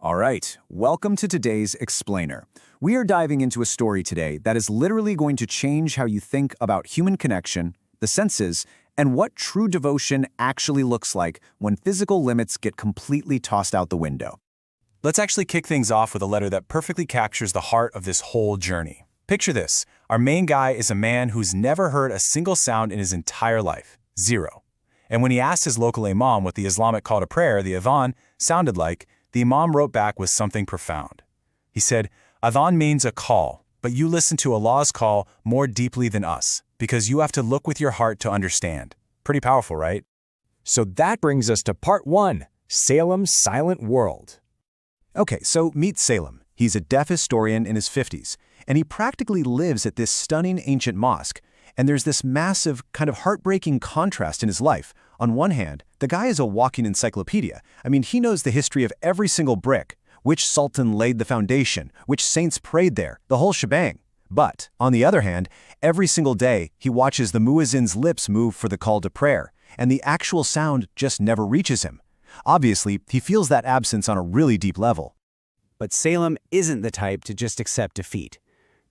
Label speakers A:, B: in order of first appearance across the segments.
A: All right, welcome to today's Explainer. We are diving into a story today that is literally going to change how you think about human connection, the senses, and what true devotion actually looks like when physical limits get completely tossed out the window.
B: Let's actually kick things off with a letter that perfectly captures the heart of this whole journey. Picture this. Our main guy is a man who's never heard a single sound in his entire life. Zero. And when he asked his local imam what the Islamic call to prayer, the Adhan, sounded like, the imam wrote back with something profound. He said, Adhan means a call, but you listen to Allah's call more deeply than us, because you have to look with your heart to understand. Pretty powerful, right?
C: So that brings us to part 1, Salem's Silent World.
A: Okay, so meet Salem. He's a deaf historian in his 50s, and he practically lives at this stunning ancient mosque. And there's this massive, kind of heartbreaking contrast in his life. On one hand, the guy is a walking encyclopedia. I mean, he knows the history of every single brick, which sultan laid the foundation, which saints prayed there, the whole shebang. But, on the other hand, every single day, he watches the muezzin's lips move for the call to prayer, and the actual sound just never reaches him. Obviously, he feels that absence on a really deep level.
D: But Salem isn't the type to just accept defeat.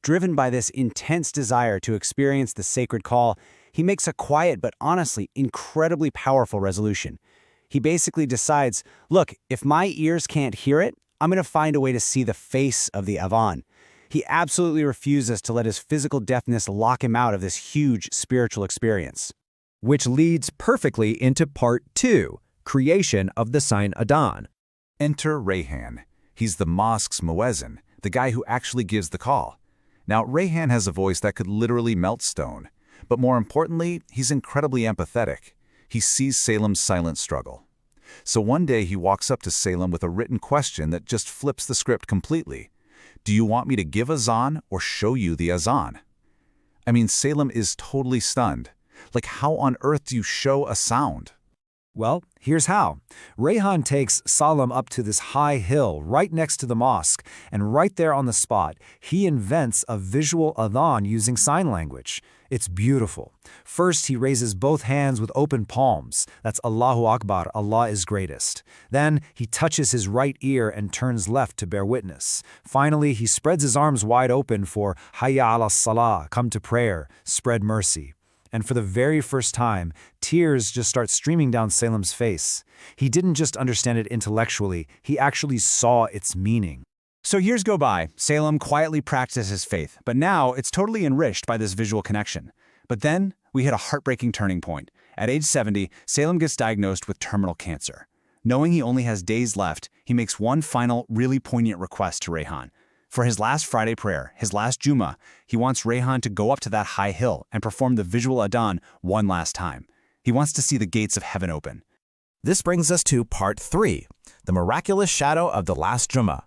D: Driven by this intense desire to experience the sacred call, he makes a quiet but honestly incredibly powerful resolution. He basically decides, look, if my ears can't hear it, I'm going to find a way to see the face of the Adhan. He absolutely refuses to let his physical deafness lock him out of this huge spiritual experience.
C: Which leads perfectly into part 2, creation of the sign Adhan.
E: Enter Rayhan. He's the mosque's muezzin, the guy who actually gives the call. Now, Rayhan has a voice that could literally melt stone. But more importantly, he's incredibly empathetic. He sees Salem's silent struggle. So one day he walks up to Salem with a written question that just flips the script completely. Do you want me to give azan or show you the azan? I mean, Salem is totally stunned. Like, how on earth do you show a sound?
C: Well, here's how. Rayhan takes Salem up to this high hill right next to the mosque, and right there on the spot, he invents a visual adhan using sign language. It's beautiful. First, he raises both hands with open palms. That's Allahu Akbar, Allah is greatest. Then, he touches his right ear and turns left to bear witness. Finally, he spreads his arms wide open for Hayya ala salah, come to prayer, spread mercy. And for the very first time, tears just start streaming down Salem's face. He didn't just understand it intellectually, he actually saw its meaning.
D: So years go by, Salem quietly practices his faith, but now it's totally enriched by this visual connection. But then, we hit a heartbreaking turning point. At age 70, Salem gets diagnosed with terminal cancer. Knowing he only has days left, he makes one final, really poignant request to Rayhan. For his last Friday prayer, his last Jummah, he wants Rayhan to go up to that high hill and perform the visual Adhan one last time. He wants to see the gates of heaven open.
F: This brings us to part 3, the miraculous shadow of the last Jummah.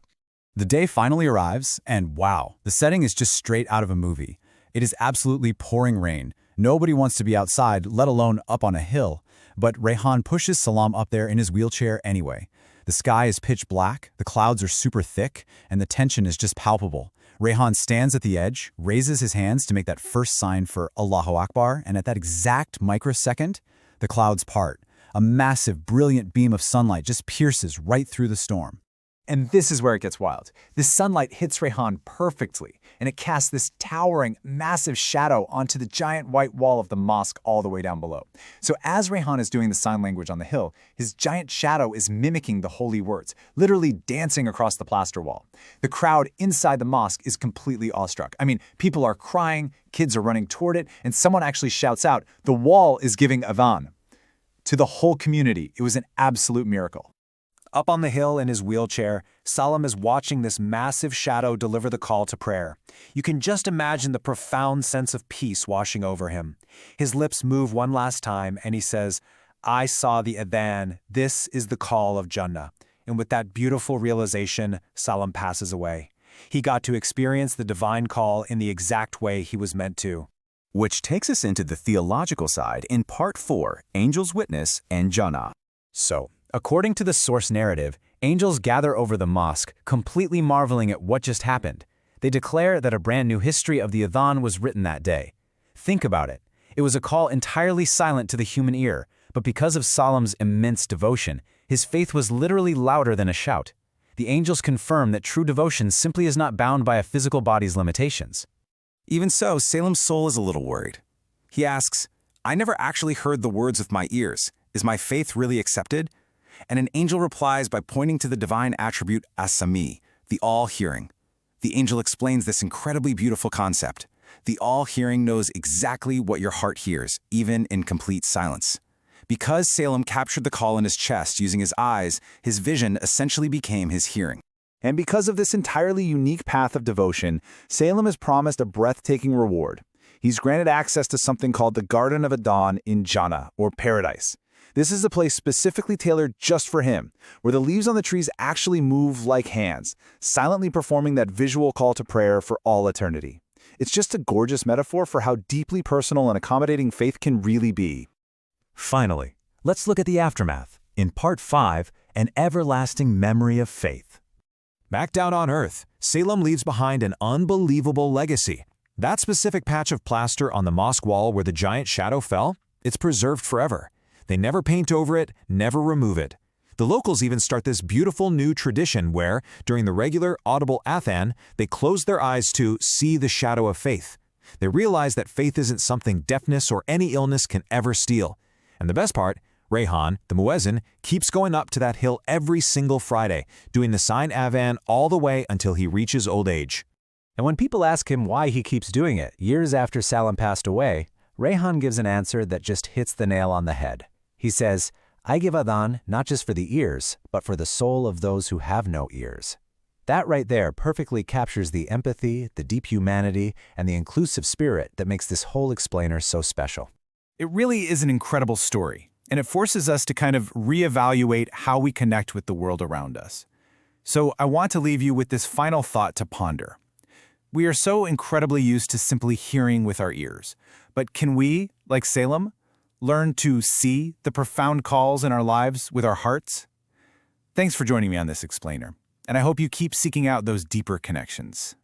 B: The day finally arrives, and wow, the setting is just straight out of a movie. It is absolutely pouring rain. Nobody wants to be outside, let alone up on a hill. But Rayhan pushes Salam up there in his wheelchair anyway. The sky is pitch black, the clouds are super thick, and the tension is just palpable. Rayhan stands at the edge, raises his hands to make that first sign for Allahu Akbar, and at that exact microsecond, the clouds part. A massive, brilliant beam of sunlight just pierces right through the storm.
A: And this is where it gets wild. The sunlight hits Rayhan perfectly, and it casts this towering, massive shadow onto the giant white wall of the mosque all the way down below. So as Rayhan is doing the sign language on the hill, his giant shadow is mimicking the holy words, literally dancing across the plaster wall. The crowd inside the mosque is completely awestruck. I mean, people are crying, kids are running toward it, and someone actually shouts out, "The wall is giving adhan." To the whole community, it was an absolute miracle.
D: Up on the hill in his wheelchair, Salem is watching this massive shadow deliver the call to prayer. You can just imagine the profound sense of peace washing over him. His lips move one last time, and he says, I saw the Adhan. This is the call of Jannah. And with that beautiful realization, Salem passes away. He got to experience the divine call in the exact way he was meant to.
E: Which takes us into the theological side in part 4, Angel's Witness and Jannah.
B: So, according to the source narrative, angels gather over the mosque, completely marveling at what just happened. They declare that a brand new history of the Adhan was written that day. Think about it. It was a call entirely silent to the human ear, but because of Salem's immense devotion, his faith was literally louder than a shout.
C: The angels confirm that true devotion simply is not bound by a physical body's limitations.
D: Even so, Salem's soul is a little worried. He asks, I never actually heard the words with my ears. Is my faith really accepted? And an angel replies by pointing to the divine attribute as-sami, the all-hearing. The angel explains this incredibly beautiful concept. The all-hearing knows exactly what your heart hears, even in complete silence. Because Salem captured the call in his chest using his eyes, his vision essentially became his hearing.
E: And because of this entirely unique path of devotion, Salem is promised a breathtaking reward. He's granted access to something called the Garden of Adhan in Jannah, or Paradise. This is a place specifically tailored just for him, where the leaves on the trees actually move like hands, silently performing that visual call to prayer for all eternity. It's just a gorgeous metaphor for how deeply personal and accommodating faith can really be.
A: Finally, let's look at the aftermath. In Part 5, an everlasting memory of faith. Back down on Earth, Salem leaves behind an unbelievable legacy. That specific patch of plaster on the mosque wall where the giant shadow fell, it's preserved forever. They never paint over it, never remove it. The locals even start this beautiful new tradition where, during the regular audible Adhan, they close their eyes to see the shadow of faith. They realize that faith isn't something deafness or any illness can ever steal. And the best part, Rehan, the muezzin, keeps going up to that hill every single Friday, doing the sign Adhan all the way until he reaches old age.
C: And when people ask him why he keeps doing it years after Salem passed away, Rehan gives an answer that just hits the nail on the head. He says, I give Adhan not just for the ears, but for the soul of those who have no ears. That right there perfectly captures the empathy, the deep humanity, and the inclusive spirit that makes this whole explainer so special.
D: It really is an incredible story, and it forces us to kind of reevaluate how we connect with the world around us. So I want to leave you with this final thought to ponder. We are so incredibly used to simply hearing with our ears, but can we, like Salem, learn to see the profound calls in our lives with our hearts? Thanks for joining me on this explainer, and I hope you keep seeking out those deeper connections.